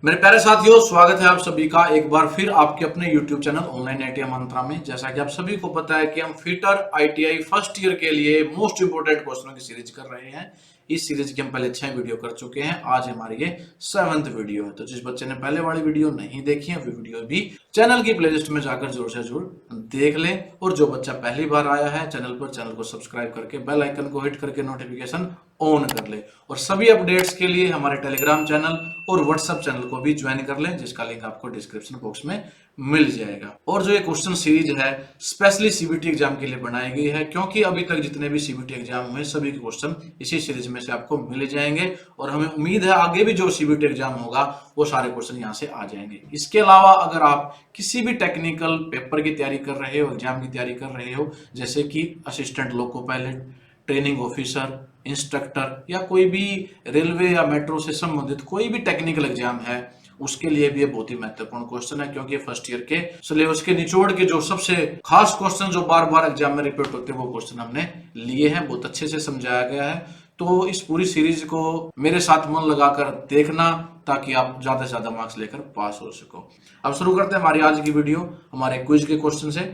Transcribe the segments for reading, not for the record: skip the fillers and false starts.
मेरे प्यारे साथियों, स्वागत है आप सभी का एक बार फिर आपके अपने YouTube चैनल ऑनलाइन आईटीआई मंत्रा में। जैसा कि आप सभी को पता है कि हम फिटर आईटीआई फर्स्ट ईयर के लिए मोस्ट इंपोर्टेंट क्वेश्चनों की सीरीज कर रहे हैं। इस सीरीज की हम पहले 6 वीडियो कर चुके हैं। आज हमारी ये 7th वीडियो है। तो जिस बच्चे ने पहले वाली वीडियो नहीं देखी है, वो वीडियो भी चैनल की प्लेलिस्ट में जाकर जरूर से जरूर देख लें। और जो बच्चा पहली बार आया है चैनल को सब्सक्राइब करके बेल आइकन को हिट करके नोटिफिकेशन ऑन कर ले। और सभी अपडेट्स के लिए हमारे टेलीग्राम चैनल और व्हाट्सएप चैनल को भी ज्वाइन कर लें, जिसका लिंक आपको डिस्क्रिप्शन बॉक्स में मिल जाएगा। और जो ये क्वेश्चन सीरीज है स्पेशली सीबीटी एग्जाम के लिए बनाई गई है, क्योंकि अभी तक जितने भी सीबीटी एग्जाम हुए सभी के क्वेश्चन इसी सीरीज में से आपको मिल जाएंगे। और हमें उम्मीद है आगे भी जो सीबीटी एग्जाम होगा वो सारे क्वेश्चन यहाँ से आ जाएंगे। इसके अलावा अगर आप किसी भी टेक्निकल पेपर की तैयारी कर रहे हो, एग्जाम की तैयारी कर रहे हो, जैसे कि assistant loco pilot, training officer, instructor या कोई भी रेलवे या मेट्रो से संबंधित कोई भी टेक्निकल एग्जाम है, उसके लिए भी ये बहुत ही महत्वपूर्ण क्वेश्चन है। क्योंकि फर्स्ट ईयर के सिलेबस के निचोड़ के जो सबसे खास क्वेश्चन जो बार बार एग्जाम में रिपीट होते हैं वो क्वेश्चन हमने लिए हैं, बहुत अच्छे से समझाया गया है। तो इस पूरी सीरीज को मेरे साथ मन लगाकर देखना, ताकि आप ज्यादा से ज्यादा मार्क्स लेकर पास हो सको। अब शुरू करते हैं हमारी आज की वीडियो हमारे क्विज के क्वेश्चन से।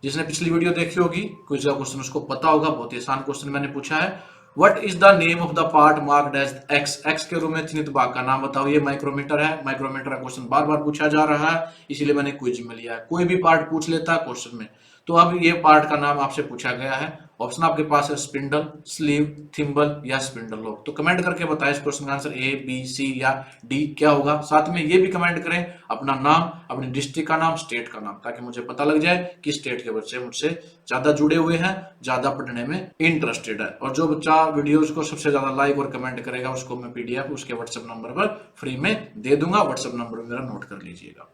जिसने पिछली वीडियो देखी होगी, क्विज का क्वेश्चन उसको पता होगा। बहुत ही आसान क्वेश्चन मैंने पूछा है, what is the name of the part marked as x. X के रूप में चिन्हित भाग का नाम बताओ। ये माइक्रोमीटर है। माइक्रोमीटर का क्वेश्चन बार बार पूछा जा रहा है, इसीलिए मैंने क्विज में लिया है। कोई भी पार्ट पूछ लेता है क्वेश्चन में। तो अब ये पार्ट का नाम आपसे पूछा गया है। ऑप्शन आपके पास है स्पिंडल, स्लीव, थिम्बल या स्पिंडल लॉक। तो कमेंट करके बताएं इस क्वेश्चन का आंसर ए, बी, सी या डी क्या होगा। साथ में ये भी कमेंट करें अपना नाम, अपनी डिस्ट्रिक्ट का नाम, स्टेट का नाम, ताकि मुझे पता लग जाए कि स्टेट के बच्चे मुझसे ज्यादा जुड़े हुए हैं, ज्यादा पढ़ने में इंटरेस्टेड है। और जो बच्चा वीडियोज को सबसे ज्यादा लाइक और कमेंट करेगा उसको मैं पीडीएफ उसके व्हाट्सएप नंबर पर फ्री में दे दूंगा। व्हाट्सएप नंबर मेरा नोट कर लीजिएगा।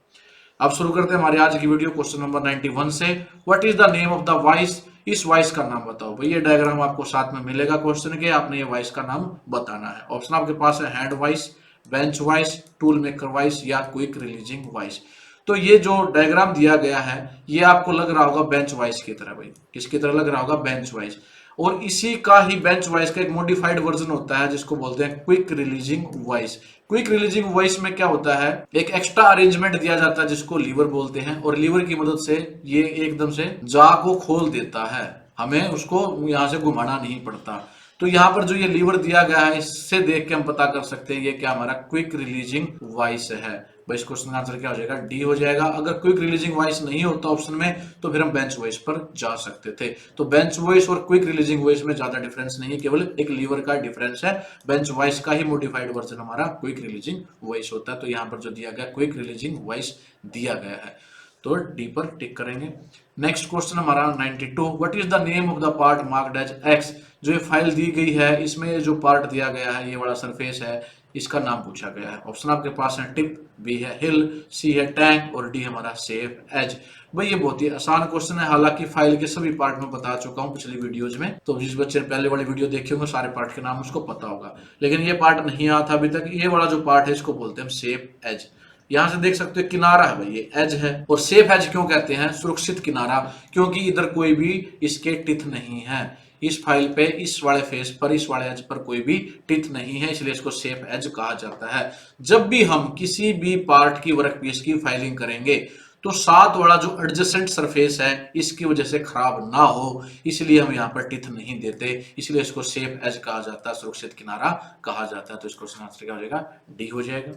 अब शुरू करते हैं हमारी आज की वीडियो क्वेश्चन नंबर 91 से। What is the name of the voice. इस वॉइस का नाम बताओ। भाई ये डायग्राम आपको साथ में मिलेगा क्वेश्चन के, आपने ये वॉइस का नाम बताना है। ऑप्शन आपके पास है hand voice, bench voice, tool maker voice या क्विक रिलीजिंग वॉइस। तो ये जो डायग्राम दिया गया है ये आपको लग रहा होगा बेंच वॉइस की तरह। भाई किसकी तरह लग रहा होगा? Bench voice. और इसी का ही बेंच वॉइस का एक मॉडिफाइड वर्जन होता है जिसको बोलते हैं quick releasing voice. Quick releasing voice में क्या होता है, एक एक्स्ट्रा अरेंजमेंट दिया जाता है जिसको लीवर बोलते हैं, और लीवर की मदद से ये एकदम से जा को खोल देता है। हमें उसको यहां से घुमाना नहीं पड़ता। तो यहाँ पर जो ये लीवर दिया गया है इससे देख के हम पता कर सकते हैं ये क्या हमारा क्विक रिलीजिंग वॉइस है। भाई इस क्वेश्चन का आंसर क्या हो जाएगा? डी हो जाएगा। अगर क्विक रिलीजिंग वॉइस नहीं होता ऑप्शन में तो फिर हम बेंच वॉइस पर जा सकते थे। तो बेंच वॉइस और क्विक रिलीजिंग वॉइस में ज्यादा डिफरेंस नहीं है, केवल एक लीवर का डिफरेंस है। बेंच वॉइस का ही मॉडिफाइड वर्जन हमारा क्विक रिलीजिंग वॉइस होता है। तो यहाँ पर जो दिया गया क्विक रिलीजिंग वॉइस दिया गया है, तो डी पर टिक करेंगे। नेक्स्ट क्वेश्चन हमारा 92, what is the name of the part marked as x. जो ये फाइल दी गई है इसमें जो पार्ट दिया गया है ये वाला सरफेस है, इसका नाम पूछा गया है। ऑप्शन आपके पास है टिप, बी है हिल, सी है टैंक और डी हमारा सेफ एज। भाई ये बहुत ही आसान क्वेश्चन है। हालांकि फाइल के सभी पार्ट में बता चुका हूं पिछली वीडियोज में, तो जिस बच्चे ने पहले वाली वीडियो देखी होंगे सारे पार्ट के नाम उसको पता होगा। लेकिन ये पार्ट नहीं आया था अभी तक। ये वाला जो पार्ट है इसको बोलते हैं सेफ एज। यहां से देख सकते हो किनारा है भाई, ये एज है। और सेफ एज क्यों कहते हैं? सुरक्षित किनारा, क्योंकि इधर कोई भी इसके टिथ नहीं है। इस फाइल पे इस वाले फेस पर, इस वाले एज पर कोई भी टिथ नहीं है, इसलिए इसको सेफ एज कहा जाता है। जब भी हम किसी भी पार्ट की वर्कपीस की फाइलिंग करेंगे तो साथ वाला जो एडजेसेंट सरफेस है इसकी वजह से खराब ना हो, इसलिए हम यहाँ पर टिथ नहीं देते, इसलिए इसको सेफ एज कहा जाता है, सुरक्षित किनारा कहा जाता है। तो इसको आंसर क्या हो जाएगा? डी हो जाएगा।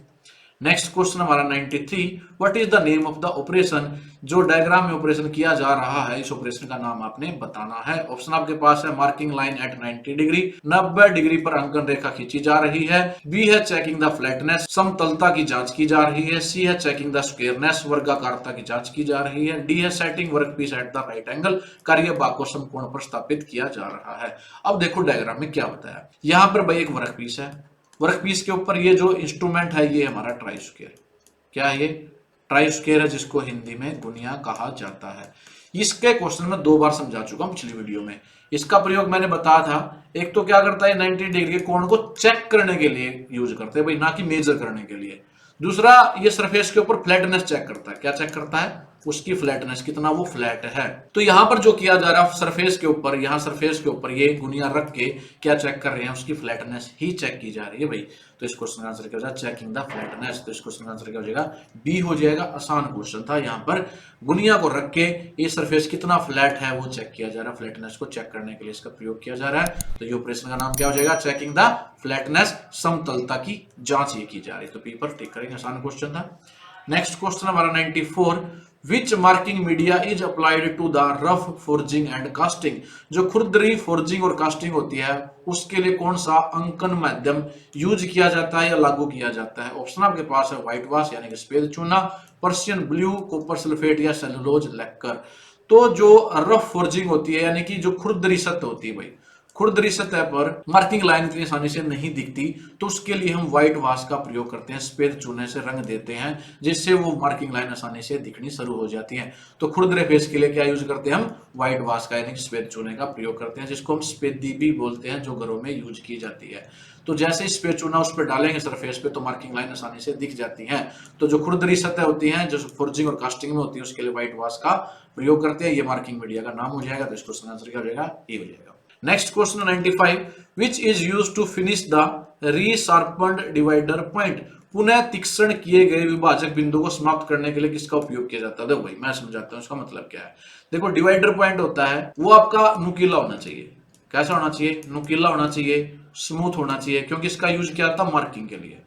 नेक्स्ट क्वेश्चन हमारा 93, what is the name of the operation. जो डायग्राम में ऑपरेशन किया जा रहा है इस ऑपरेशन का नाम आपने बताना है। ऑप्शन आपके पास है marking line at 90 degree, 90 degree पर अंकन रेखा खींची जा रही है। बी है चेकिंग द फ्लैटनेस, समतलता की जांच की जा रही है। सी है चेकिंग द स्क्वायरनेस, वर्गाकारता की जांच की जा रही है। डी है setting workpiece at the right angle, कार्य भाग को समकोण पर स्थापित किया जा रहा है। अब देखो डायग्राम में क्या बताया। यहाँ पर भाई एक वर्कपीस है, वर्कपीस के ऊपर ये जो इंस्ट्रूमेंट है ये हमारा ट्राई स्क्वायर। क्या है ये? ट्राई स्क्वायर है, जिसको हिंदी में गुनिया कहा जाता है। इसके क्वेश्चन में 2 बार समझा चुका हूं पिछली वीडियो में। इसका प्रयोग मैंने बताया था, एक तो क्या करता है 90 डिग्री के कोण को चेक करने के लिए यूज करते हैं भाई, ना कि मेजर करने के लिए। दूसरा ये सरफेस के ऊपर फ्लैटनेस चेक करता है। क्या चेक करता है? उसकी फ्लैटनेस कितना वो फ्लैट है। तो यहां पर जो किया जा रहा है सरफेस के ऊपर, यहां सरफेस के ऊपर ये गुनिया रख के क्या चेक कर रहे हैं, उसकी फ्लैटनेस ही चेक की जा रही है भाई। तो इस क्वेश्चन का आंसर क्या हो जाएगा, चेकिंग द फ्लैटनेस। तो इस क्वेश्चन का आंसर क्या हो जाएगा, बी हो जाएगा। आसान क्वेश्चन था, यहाँ पर गुनिया को रख के ये सरफेस कितना फ्लैट है वो चेक किया जा रहा है, फ्लैटनेस को चेक करने के लिए इसका प्रयोग किया जा रहा है। तो ये ऑपरेशन का नाम क्या हो जाएगा, चेकिंग द फ्लैटनेस, समतलता की जांच ये की जा रही है। तो पी पर टिक करेंगे, आसान क्वेश्चन था। नेक्स्ट क्वेश्चन हमारा 94, which marking media is applied to the rough forging and casting. जो खुरदरी फोर्जिंग और कास्टिंग होती है उसके लिए कौन सा अंकन माध्यम यूज किया जाता है या लागू किया जाता है। ऑप्शन आपके पास है व्हाइट वाश यानी कि सफेद चूना, पर्शियन ब्लू, कॉपर सल्फेट या सेलुलोज लैक्कर। तो जो रफ फोर्जिंग होती है यानी कि जो खुरदरी सतह होती है भाई, खुरदरी सतह पर मार्किंग लाइन इतनी आसानी से नहीं दिखती, तो उसके लिए हम व्हाइट वाश का प्रयोग करते हैं, सफेद चूने से रंग देते हैं जिससे वो मार्किंग लाइन आसानी से दिखनी शुरू हो जाती है। तो खुरदरे फेस के लिए क्या यूज करते हैं हम, व्हाइट वाश का यानी कि सफेद चूने का प्रयोग करते हैं, जिसको हम सफेदी भी बोलते हैं, जो घरों में यूज की जाती है। तो जैसे ही सफेद चूना उस पर डालेंगे सरफेस पे तो मार्किंग लाइन आसानी से दिख जाती है। तो जो खुरदरी सतह होती है जो फोर्जिंग और कास्टिंग में होती है उसके लिए व्हाइट वाश का प्रयोग करते हैं, ये मार्किंग मीडिया का नाम हो जाएगा। तो इसको आंसर क्या हो जाएगा, ये हो जाएगा। Next question 95, which is use to finish the resharpened divider point. पुनः तीक्ष्ण किए गए विभाजक बिंदु को समाप्त करने के लिए किसका उपयोग किया जाता है। देखो भाई मैं समझाता हूँ इसका मतलब क्या है। देखो डिवाइडर पॉइंट होता है वो आपका नुकीला होना चाहिए। कैसा होना चाहिए, नुकीला होना चाहिए, स्मूथ होना चाहिए, क्योंकि इसका यूज किया था मार्किंग के लिए।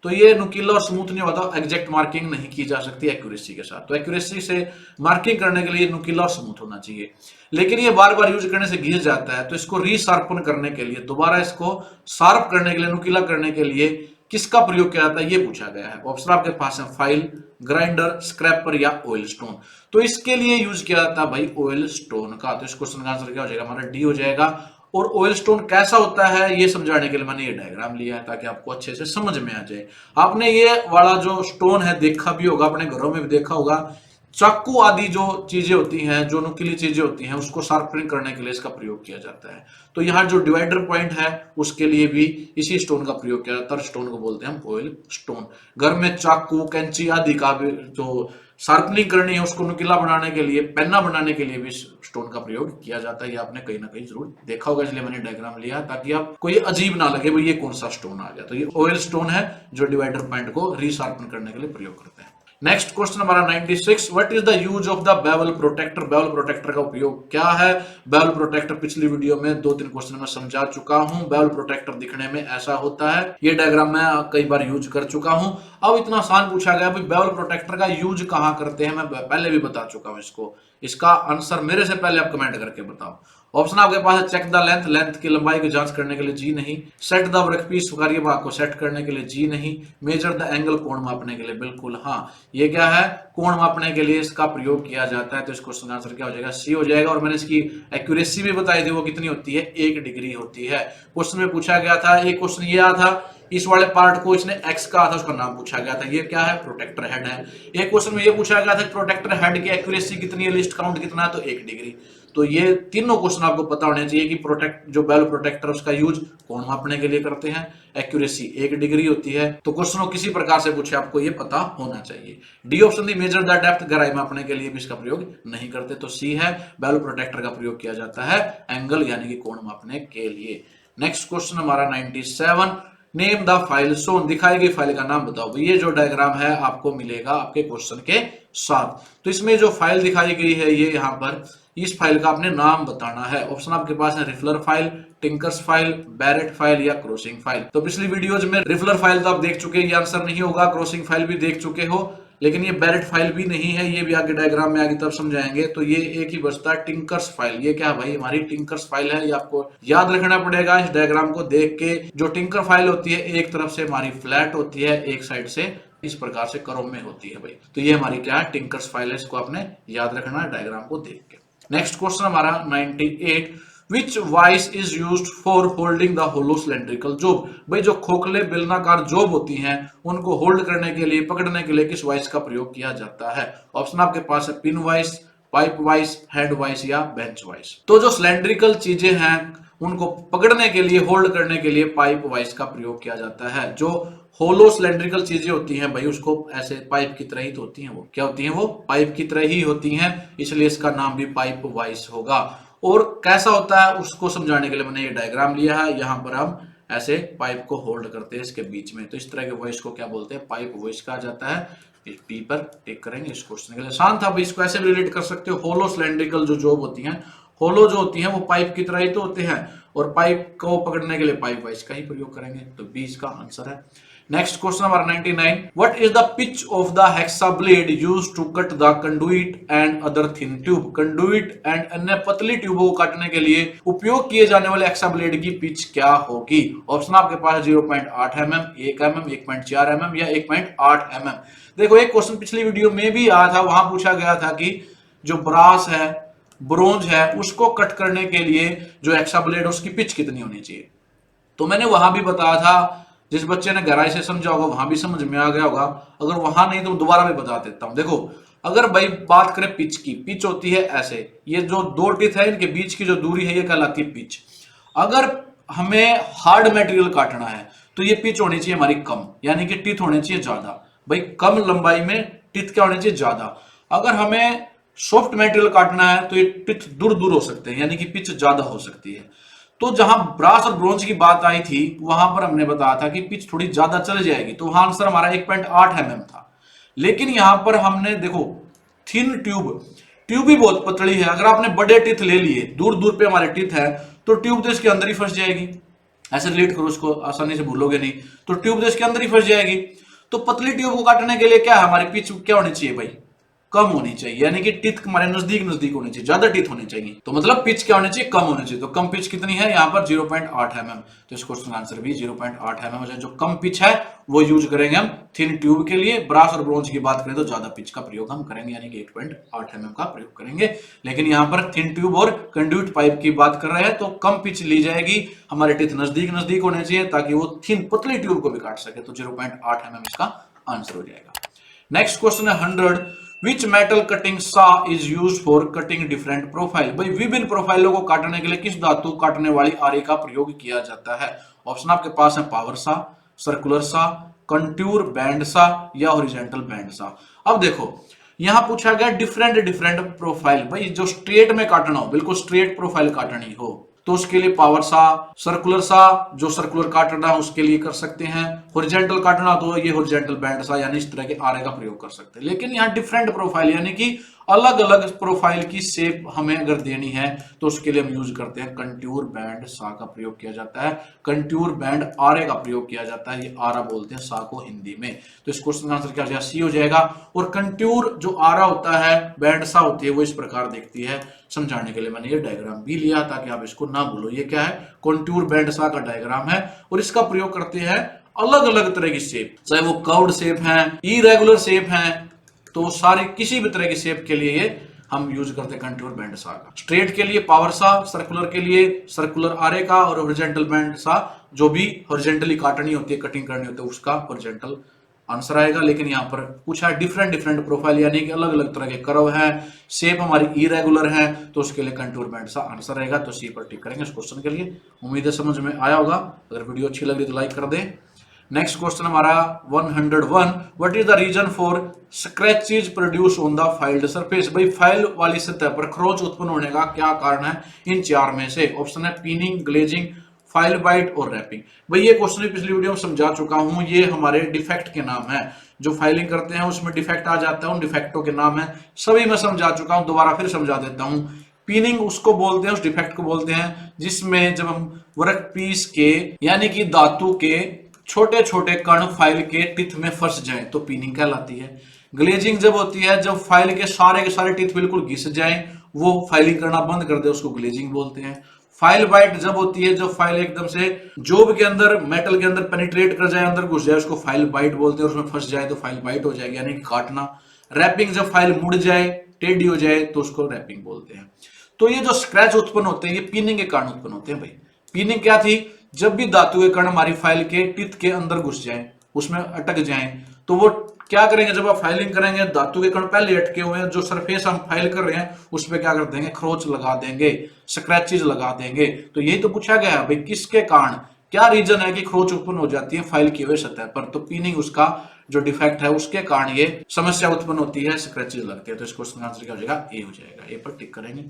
तो ये नुकीला और स्मूथ नहीं होता, एग्जैक्ट मार्किंग नहीं की जा सकती एक्यूरेसी के साथ। तो एक्यूरेसी से मार्किंग करने के लिए नुकीला और स्मूथ होना चाहिए, लेकिन ये बार बार यूज करने से घिस जाता है। तो इसको रीशार्पन करने के लिए, दोबारा इसको शार्प करने के लिए, नुकीला करने के लिए किसका प्रयोग किया जाता है, ये पूछा गया है। ऑप्शन आपके पास है फाइल, ग्राइंडर, स्क्रैपर या ऑयल स्टोन। तो इसके लिए यूज किया जाता है भाई ऑयल स्टोन का। तो इस क्वेश्चन का आंसर क्या हो जाएगा, हमारा डी हो जाएगा। और ऑयल स्टोन कैसा होता है ये समझाने के लिए मैंने ये डायग्राम लिया है ताकि आपको अच्छे से समझ में आ जाए। आपने ये वाला जो स्टोन है देखा भी होगा, अपने घरों में भी देखा होगा। चाकू आदि जो चीजें होती हैं, जो नुकीली चीजें होती हैं, उसको शार्पनिंग करने के लिए इसका प्रयोग किया जाता है। तो यहाँ जो डिवाइडर पॉइंट है उसके लिए भी इसी स्टोन का प्रयोग किया जाता है। स्टोन को बोलते हैं हम ऑयल स्टोन। घर में चाकू, कैंची आदि का भी जो शार्पनिंग करनी है, उसको नुकीला बनाने के लिए, पेन्ना बनाने के लिए भी स्टोन का प्रयोग किया जाता है। ये आपने कहीं ना कहीं जरूर देखा होगा, इसलिए मैंने डायग्राम लिया ताकि आपको ये अजीब ना लगे भाई ये कौन सा स्टोन आ गया। तो ये ऑयल स्टोन है जो डिवाइडर पॉइंट को रीशार्पन करने के लिए प्रयोग करते हैं। नेक्स्ट क्वेश्चन हमारा 96, what is the use of the bevel protector. Bevel protector का उपयोग क्या है। बेवल प्रोटेक्टर पिछली वीडियो में 2-3 क्वेश्चन में समझा चुका हूं। बेवल प्रोटेक्टर दिखने में ऐसा होता है, ये डायग्राम मैं कई बार यूज कर चुका हूं। अब इतना आसान पूछा गया भाई बेवल प्रोटेक्टर का यूज कहां करते हैं, मैं पहले भी बता चुका हूं इसको। इसका आंसर मेरे से पहले आप कमेंट करके बताओ। ऑप्शन आपके पास है चेक द लेंथ, लेंथ की लंबाई की जांच करने के लिए जी नहीं। सेट द वर्कपीस, कार्य भाग को सेट करने के लिए जी नहीं। मेजर द एंगल, कोण मापने के लिए बिल्कुल हाँ। ये क्या है, कोण मापने के लिए इसका प्रयोग किया जाता है। तो इस क्वेश्चन का आंसर क्या हो जाएगा, सी हो जाएगा। और मैंने इसकी एक्यूरेसी भी बताई थी, वो कितनी होती है, 1 डिग्री होती है। क्वेश्चन में पूछा गया था, एक क्वेश्चन ये आया था, इस वाले पार्ट को इसने एक्स कहा था, उसका नाम पूछा गया था, ये क्या है, प्रोटेक्टर हेड है। एक क्वेश्चन में ये पूछा गया था प्रोटेक्टर हेड की एक्यूरेसी कितनी है, लिस्ट काउंट कितना है, तो 1 डिग्री। तो ये तीनों क्वेश्चन आपको पता होने चाहिए कि जो बेल प्रोटेक्टर उसका यूज कोण मापने के लिए करते हैं, एक्यूरेसी 1 डिग्री होती है। तो क्वेश्चन किसी प्रकार से पूछे आपको ये पता होना चाहिए। D option the, measure the depth, गहराई मापने के लिए भी इसका प्रयोग नहीं करते। तो सी है, बेल प्रोटेक्टर का प्रयोग किया जाता है एंगल यानी कि कोण मापने के लिए। नेक्स्ट क्वेश्चन हमारा 97, नेम द फाइल शोन, दिखाई गई फाइल का नाम बताओ। ये जो डायग्राम है आपको मिलेगा आपके क्वेश्चन के साथ। तो इसमें जो फाइल दिखाई गई है ये यहाँ पर, इस फाइल का आपने नाम बताना है। ऑप्शन आपके पास है riffler file, tinkers file, barrette file या क्रॉसिंग फाइल। तो पिछली वीडियोज में रिफलर फाइल तो आप देख चुके, ये आंसर नहीं होगा। क्रॉसिंग फाइल भी देख चुके हो, लेकिन ये बैरेट फाइल भी नहीं है, ये भी आगे डायग्राम में आगे तब समझाएंगे। तो ये एक ही बचता है टिंकर्स फाइल। ये क्या भाई, हमारी टिंकर्स फाइल है, ये आपको याद रखना पड़ेगा इस डायग्राम को देख के। जो टिंकर फाइल होती है एक तरफ से हमारी फ्लैट होती है, एक साइड से इस प्रकार से कर्व में होती है भाई। तो ये हमारी क्या है, टिंकर्स फाइल है, इसको आपने याद रखना है डायग्राम को देख के। नेक्स्ट क्वेश्चन हमारा 98, which vice is used for holding the hollow cylindrical job. भाई जो खोखले बेलनाकार जॉब होती हैं उनको होल्ड करने के लिए, पकड़ने के लिए किस वाइस का प्रयोग किया जाता है। ऑप्शन आपके पास है pin vice, pipe vice, hand vice या बेंच वाइस। तो जो सिलेंड्रिकल चीजें हैं उनको पकड़ने के लिए, होल्ड करने के लिए पाइप वाइस का प्रयोग किया जाता है। जो होलो सिलेंड्रिकल चीजें होती हैं भाई, उसको ऐसे पाइप की तरह ही तो होती हैं, वो क्या होती हैं, वो पाइप की तरह ही होती हैं, इसलिए इसका नाम भी पाइप वाइस होगा। और कैसा होता है उसको समझाने के लिए मैंने ये डायग्राम लिया है। यहाँ पर हम ऐसे पाइप को होल्ड करते हैं इसके बीच में, तो इस तरह के वॉइस को क्या बोलते हैं, पाइप वॉइस कहा जाता है। टी पर टिक करेंगे इस क्वेश्चन के लिए। शांत था, इसको ऐसे भी रिलेट कर सकते हो, होलो सिलेंड्रिकल जो जॉब होती है, होलो जो होती है वो पाइप की तरह ही तो होते हैं, और पाइप को पकड़ने के लिए पाइप वाइस का ही प्रयोग करेंगे, तो बी इसका आंसर है। Next question number 99, what is the pitch of the hacksaw blade used to cut the conduit and other thin tube. Conduit and अन्य पतली ट्यूबों को काटने के लिए उपयोग किए जाने वाले हेक्सा ब्लेड की पिच क्या होगी। ऑप्शन आपके पास 0.8 mm, 1 mm, 1.4 mm या 1.8 mm। देखो एक क्वेश्चन पिछली वीडियो में भी आया था, वहां पूछा गया था कि जो ब्रास है, ब्रोंज है, उसको कट करने के लिए जो हेक्सा ब्लेड उसकी पिच कितनी होनी चाहिए। तो मैंने वहां भी बताया था, जिस बच्चे ने गहराई से समझा होगा वहां भी समझ में आ गया होगा, अगर वहां नहीं तो दोबारा भी बता देता हूं। देखो अगर भाई बात करें पिच की, पिच होती है ऐसे, ये जो दो टिथ है इनके बीच की जो दूरी है ये कहलाती है पिच। अगर हमें हार्ड मटेरियल काटना है तो ये पिच होनी चाहिए हमारी कम, यानी कि टिथ होने चाहिए ज्यादा। भाई कम लंबाई में टिथ क्या होने चाहिए, ज्यादा। अगर हमें सॉफ्ट मटेरियल काटना है तो ये टिथ दूर दूर हो सकते हैं, यानी कि पिच ज्यादा हो सकती है। तो जहां ब्रास और ब्रोंज की बात आई थी वहां पर हमने बताया था कि पिच थोड़ी ज्यादा चल जाएगी, तो वहां आंसर हमारा 1.8 mm था। लेकिन यहां पर हमने देखो थिन ट्यूब भी बहुत पतली है, अगर आपने बड़े टिथ ले लिए, दूर दूर पे हमारे टिथ है, तो ट्यूब तो इसके अंदर ही फंस जाएगी। ऐसे रिलेट करो उसको, आसानी से भूलोगे नहीं, तो ट्यूब तो इसके अंदर ही फंस जाएगी। तो पतली ट्यूब को काटने के लिए क्या है, हमारी पिच क्या होनी चाहिए भाई, कम होनी चाहिए, यानी कि टिथ हमारे नजदीक नजदीक होनी चाहिए, ज्यादा टिथ होनी चाहिए। तो मतलब पिच क्या होनी चाहिए, कम होनी चाहिए। तो कम पिच कितनी है यहाँ पर 0.8 mm। तो इस क्वेश्चन का आंसर भी 0.8 mm हो जाए। जो कम पिच है वो यूज करेंगे हम थिन ट्यूब के लिए। ब्रास और ब्रोंज की बात करें तो ज्यादा पिच का प्रयोग हम करेंगे, यानी कि 1.8 mm का प्रयोग करेंगे। लेकिन यहाँ पर थिन ट्यूब और कंड्यूट पाइप की बात कर रहे हैं तो कम पिच ली जाएगी, हमारे टिथ नजदीक नजदीक होने चाहिए ताकि वो थिन पतली ट्यूब को भी काट सके। तो 0.8 mm इसका आंसर हो जाएगा। नेक्स्ट क्वेश्चन है 100, विच मेटल कटिंग सा is use for cutting different profile. भाई विभिन्न प्रोफाइलों को काटने के लिए किस धातु काटने वाली आरे का प्रयोग किया जाता है। ऑप्शन आपके पास है पावर सा, सर्कुलर सा, कंट्यूर बैंड सा या हॉरिजॉन्टल बैंड सा। अब देखो यहां पूछा गया डिफरेंट प्रोफाइल, भाई जो स्ट्रेट में काटना हो, बिल्कुल स्ट्रेट प्रोफाइल काटनी हो तो उसके लिए पावर सा, सर्कुलर सा जो सर्कुलर काटना है उसके लिए कर सकते हैं, हॉरिजॉन्टल काटना तो ये हॉरिजॉन्टल बैंड सा यानी इस तरह के आरे का प्रयोग कर सकते हैं। लेकिन यहाँ डिफरेंट प्रोफाइल यानी कि अलग अलग प्रोफाइल की शेप हमें अगर देनी है तो उसके लिए हम यूज करते हैं कंट्यूर बैंड सा का प्रयोग किया जाता है, कंट्यूर बैंड आरे का प्रयोग किया जाता है, ये आरा बोलते हैं सा को हिंदी में। तो इस क्वेश्चन का आंसर क्या हो जाएगा, सी हो जाएगा। और कंट्यूर जो आरा होता है, बैंड सा होती है, वो इस प्रकार दिखती है। समझाने के लिए मैंने ये डायग्राम भी लिया ताकि आप इसको ना भूलो। ये क्या है, कंट्यूर बैंड सा का डायग्राम है और इसका प्रयोग करते हैं अलग अलग तरह की शेप, चाहे वो कर्व्ड शेप है, इरेगुलर शेप है, तो सारी किसी भी तरह की शेप के लिए ये हम यूज करते हैं कंट्यूर बैंड सा का। स्ट्रेट के लिए पावर सा, सर्कुलर के लिए सर्कुलर आरे का, और हॉरिजॉन्टल बैंड सा जो भी हॉरिजॉन्टली काटनी होती है, कटिंग करनी होती है, उसका हॉरिजॉन्टल आंसर आएगा। लेकिन यहाँ पर पूछा डिफरेंट प्रोफाइल यानी कि अलग अलग तरह के कर्व है, शेप हमारी इरेगुलर है, तो उसके लिए कंटूर बैंड सा आंसर रहेगा। तो सी पर टिक करेंगे इस क्वेश्चन के लिए। उम्मीद है समझ में आया होगा, अगर वीडियो अच्छी लगी तो लाइक कर दें। नेक्स्ट क्वेश्चन हमारा 101, what is the reason for scratches produce on the filed surface. भाई फाइल वाली सतह पर खरोच उत्पन्न होने का क्या कारण है इन चार में से। ऑप्शन है पीनिंग, ग्लेजिंग, फाइल बाइट और रैपिंग। भाई ये क्वेश्चन पिछली वीडियो में समझा चुका हूं, ये हमारे डिफेक्ट के नाम है, जो फाइलिंग करते हैं उसमें डिफेक्ट आ जाता है, उन डिफेक्टों के नाम है, सभी मैं समझा चुका हूं, दोबारा फिर समझा देता हूं। पीनिंग उसको बोलते हैं, उस डिफेक्ट को बोलते हैं जिसमें जब हम वर्क पीस के यानी कि धातु के छोटे छोटे कण फाइल के टिथ में फंस जाएं तो पीनिंग कहलाती है। ग्लेजिंग जब होती है जब फाइल के सारे टिथ बिल्कुल घिस जाएं, वो फाइलिंग करना बंद कर दे, उसको ग्लेजिंग बोलते हैं। फाइल बाइट जब होती है जब फाइल एकदम से जोब के अंदर, मेटल के अंदर पेनिट्रेट कर जाए, अंदर घुस जाए, उसको फाइल बाइट बोलते हैं, और उसमें फंस जाए तो फाइल बाइट हो जाएगी यानी कि काटना। रैपिंग जब फाइल मुड़ जाए, टेढ़ी हो जाए, तो उसको रैपिंग बोलते हैं। तो ये जो स्क्रैच उत्पन्न होते हैं ये पीनिंग के कारण उत्पन्न होते हैं। भाई पीनिंग क्या थी, जब भी धातु के कण हमारी फाइल के टिथ के अंदर घुस जाए, उसमें अटक जाए, तो वो क्या करेंगे, जब आप फाइलिंग करेंगे धातु के कण पहले अटके हुए हैं, जो सरफेस हम फाइल कर रहे हैं उस पर क्या कर देंगे, खरोच लगा देंगे, स्क्रैचेज लगा देंगे। तो यही तो पूछा गया है भाई, किसके कारण, क्या रीजन है कि खरोच उत्पन्न हो जाती है फाइल की हुए सतह पर। तो पिनिंग उसका जो डिफेक्ट है उसके कारण ये समस्या उत्पन्न होती है, स्क्रैचेज लगते हैं। तो इस क्वेश्चन का आंसर क्या हो जाएगा, ए हो जाएगा, ए पर टिक करेंगे।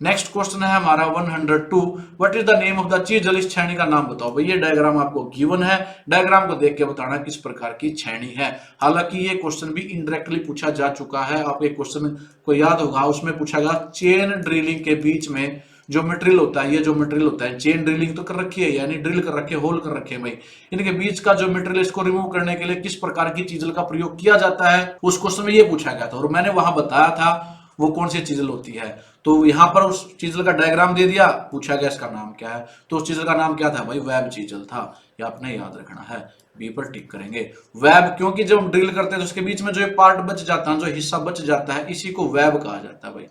नेक्स्ट क्वेश्चन है हमारा 102, what is the name of the chisel, इस छेनी का नाम बताओ। भाई ये डायग्राम आपको गिवन है, डायग्राम को देख के बताना किस प्रकार की छेनी है। हालांकि ये क्वेश्चन भी इनडायरेक्टली पूछा जा चुका है, आप एक क्वेश्चन को याद होगा, उसमें पूछा गया चेन ड्रिलिंग के बीच में जो मटेरियल होता है, ये जो मटेरियल होता है, चेन ड्रिलिंग तो कर रखी है, यानी ड्रिल कर रखे, होल कर रखे हैं भाई, इनके बीच का जो मटेरियल, इसको रिमूव करने के लिए किस प्रकार की चीजल का प्रयोग किया जाता है, उस क्वेश्चन में ये पूछा गया था और मैंने वहां बताया था वो कौन सी चीजल होती है। तो यहां पर उस चीजल का डायग्राम दे दिया, पूछा गया इसका नाम क्या है, तो उस चीजल का नाम क्या था भाई, वेब चीजल था, ये आपने याद रखना है, बी पर टिक करेंगे। वेब, क्योंकि जब हम ड्रिल करते हैं तो उसके बीच में जो पार्ट बच जाता है, जो हिस्सा बच जाता है, इसी को वेब कहा जाता है भाई।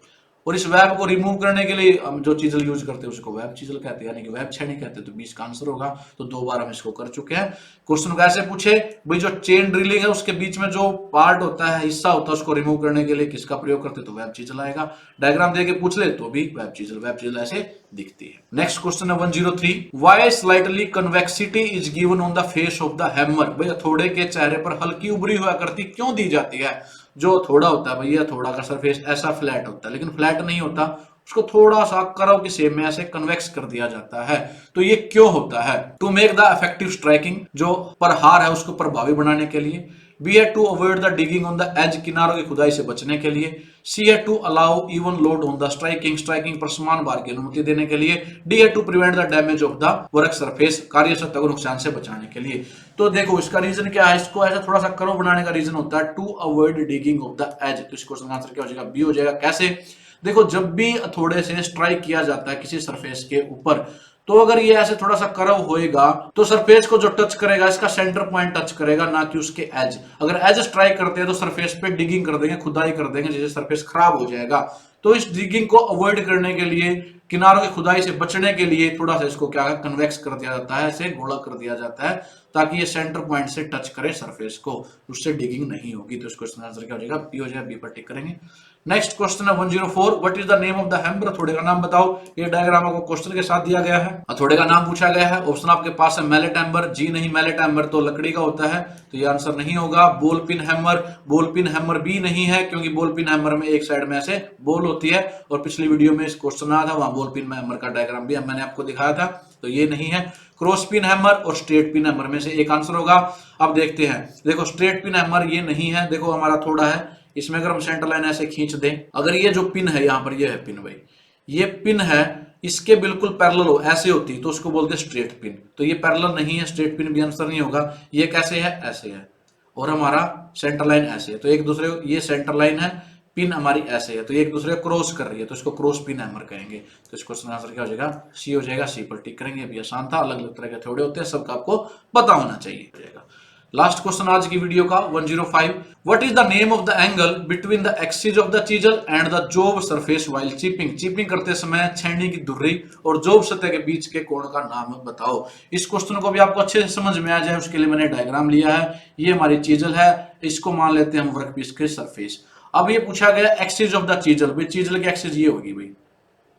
और इस वेब को रिमूव करने के लिए हम जो चीजल यूज करते हैं उसको वेब चीजल कहते हैं, यानी कि वेब छेनी कहते हैं। तो 20 का आंसर होगा। तो 2 बार हम इसको कर चुके हैं। क्वेश्चन कैसे पूछे भाई, जो चेन ड्रिलिंग है उसके बीच में जो पार्ट होता है, हिस्सा होता है, उसको रिमूव करने के लिए किसका प्रयोग करते हैं, तो वेब चीजल आएगा। डायग्राम देके पूछ ले तो भी वेब चीजल ऐसे दिखती है। नेक्स्ट क्वेश्चन है 103, why slightly convexity is given on the face of the hammer. भाई हथौड़े के चेहरे पर हल्की उभरी हुई आकृति क्यों दी जाती है। जो हथौड़ा होता है भैया, हथौड़ा का सरफेस ऐसा फ्लैट होता है, लेकिन फ्लैट नहीं होता, उसको थोड़ा सा करव के शेप में ऐसे कन्वेक्स कर दिया जाता है। तो ये क्यों होता है, to make the effective striking, जो प्रहार है उसको प्रभावी बनाने के लिए। बी है to avoid the digging on the edge, किनारों की खुदाई से बचने के लिए। सी है to allow even load on the striking, striking पर समान भार की अनुमति देने के लिए। डी है to prevent the damage of the work surface, कार्य सतह को नुकसान से बचाने के लिए। तो देखो इसका रीजन क्या है, इसको ऐसा थोड़ा सा कर्व बनाने का रीजन होता है to avoid digging of the edge. तो इस क्वेश्चन का आंसर क्या हो जाएगा, बी हो जाएगा। कैसे, देखो जब भी थोड़े से स्ट्राइक किया जाता है किसी सरफेस के ऊपर, तो अगर ये ऐसे थोड़ा सा कर्व होएगा तो सरफेस को जो टच करेगा इसका सेंटर पॉइंट टच करेगा, ना कि उसके एज। अगर एज स्ट्राइक करते हैं तो सरफेस पे डिगिंग कर देंगे, खुदाई कर देंगे, जिससे सरफेस खराब हो जाएगा। तो इस डिगिंग को अवॉइड करने के लिए, किनारों की खुदाई से बचने के लिए थोड़ा सा इसको क्या है, कन्वेक्स कर दिया जाता है, ऐसे गोला कर दिया जाता है, ताकि ये सेंटर पॉइंट से टच करे सरफेस को, उससे डिगिंग नहीं होगी। तो इस क्वेश्चन का आंसर क्या हो जाएगा, बी हो जाएगा, बी पर टिक करेंगे। नेक्स्ट क्वेश्चन है 104, what is the name of the hammer. हथौड़े का नाम बताओ। ये डायग्राम आपको क्वेश्चन के साथ दिया गया है, हथौड़े का नाम पूछा गया है। ऑप्शन आपके पास है मैलेट हैमर, जी नहीं, मैलेट हैमर तो लकड़ी का होता है, तो ये आंसर नहीं होगा। Ball pin hammer, ball pin hammer भी नहीं है, क्योंकि बॉल पिन हैमर में एक साइड में ऐसे बॉल होती है, और पिछली वीडियो में इस क्वेश्चन आया था, वहां बॉल पिन हैमर का डायग्राम भी मैंने आपको दिखाया था, तो ये नहीं है। क्रॉस पिन हैमर और स्ट्रेट पिन हैमर में से एक आंसर होगा। अब देखते हैं, देखो स्ट्रेट पिन हैमर ये नहीं है, देखो हमारा थोड़ा है, इसमें अगर हम सेंटर लाइन ऐसे खींच दें, अगर ये जो पिन है यहाँ पर, ये है पिन भाई, ये पिन है, इसके बिल्कुल पैरेलल हो ऐसे होती तो उसको बोलते हैं स्ट्रेट पिन। तो ये पैरेलल नहीं है, स्ट्रेट पिन भी आंसर नहीं होगा। ये कैसे है, ऐसे है, और हमारा सेंटर लाइन ऐसे है, तो एक दूसरे, ये सेंटर लाइन है, पिन हमारी ऐसे है, तो एक दूसरे को क्रॉस कर रही है, तो इसको क्रॉस पिन हैमर कहेंगे। तो इस क्वेश्चन का आंसर क्या हो जाएगा, सी हो जाएगा, सी पर टिक करेंगे। अभी आसान था, अलग अलग तरह के थोड़े होते हैं, सबका आपको पता होना चाहिए। लास्ट क्वेश्चन आज की वीडियो का 105, what is the name of the angle between the axis of the chisel and the job surface while chipping. Chipping करते समय छेनी की धुर्री और जॉब सतह के बीच के कोण का नाम बताओ। इस क्वेश्चन को भी आपको अच्छे से समझ में आ जाए उसके लिए मैंने डायग्राम लिया है। ये हमारी चीजल है, इसको मान लेते हैं हम वर्कपीस के सरफेस। अब ये पूछा गया एक्सिस ऑफ द चीजल, भाई चीजल की एक्सिस ये होगी, भाई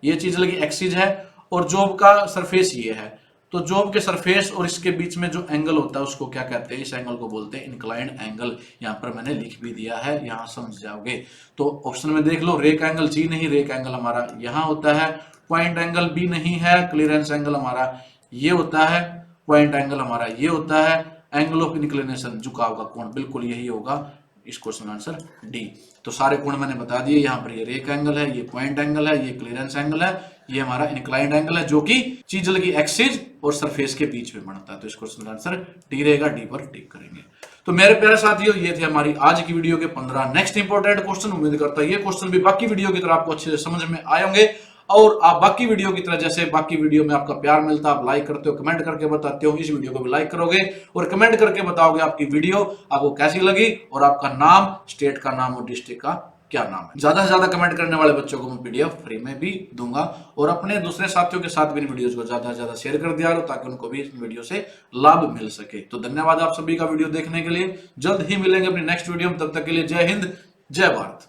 ये चीजल की एक्सिस है, और जॉब का सरफेस ये है। तो जॉब के सरफेस और इसके बीच में जो एंगल होता है उसको क्या कहते हैं, इस एंगल को बोलते हैं इंक्लाइंड एंगल। यहाँ पर मैंने लिख भी दिया है, यहाँ समझ जाओगे। तो ऑप्शन में देख लो, रेक एंगल जी नहीं, रेक एंगल हमारा यहाँ होता है। पॉइंट एंगल बी नहीं है, क्लियरेंस एंगल हमारा ये होता है। पॉइंट एंगल हमारा ये होता है। एंगल ऑफ इंक्लिनेशन, झुकाव का कोण, बिल्कुल यही होगा इस क्वेश्चन का आंसर डी। तो सारे कोण मैंने बता दिए, यहाँ पर ये रेक एंगल है, ये पॉइंट एंगल है, ये क्लियरेंस एंगल है, ये हमारा इंक्लाइंड एंगल है, जो कि चीजल की एक्सिस और सरफेस के बीच में बनता है। तो इस क्वेश्चन का आंसर डी रहेगा, डी पर टिक करेंगे। तो मेरे प्यारे साथियों, ये थे हमारी आज की वीडियो के 15 नेक्स्ट इंपॉर्टेंट क्वेश्चन। उम्मीद करता है ये क्वेश्चन भी बाकी वीडियो की तरह आपको अच्छे से समझ में आए होंगे, और आप बाकी वीडियो की तरह, जैसे बाकी वीडियो में आपका प्यार मिलता है, आप लाइक करते हो, कमेंट करके बताते हो, इस वीडियो को भी लाइक करोगे और कमेंट करके बताओगे आपकी वीडियो आपको कैसी लगी, और आपका नाम, स्टेट का नाम और डिस्ट्रिक्ट का क्या नाम है। ज्यादा से ज्यादा कमेंट करने वाले बच्चों को मैं पीडीएफ फ्री में भी दूंगा और अपने दूसरे साथियों के साथ भी इन वीडियोस को ज्यादा से ज्यादा शेयर कर दिया करो ताकि उनको भी इस वीडियो से लाभ मिल सके। तो धन्यवाद आप सभी का वीडियो देखने के लिए। जल्द ही मिलेंगे अपनी नेक्स्ट वीडियो में, तब तक के लिए जय हिंद, जय भारत।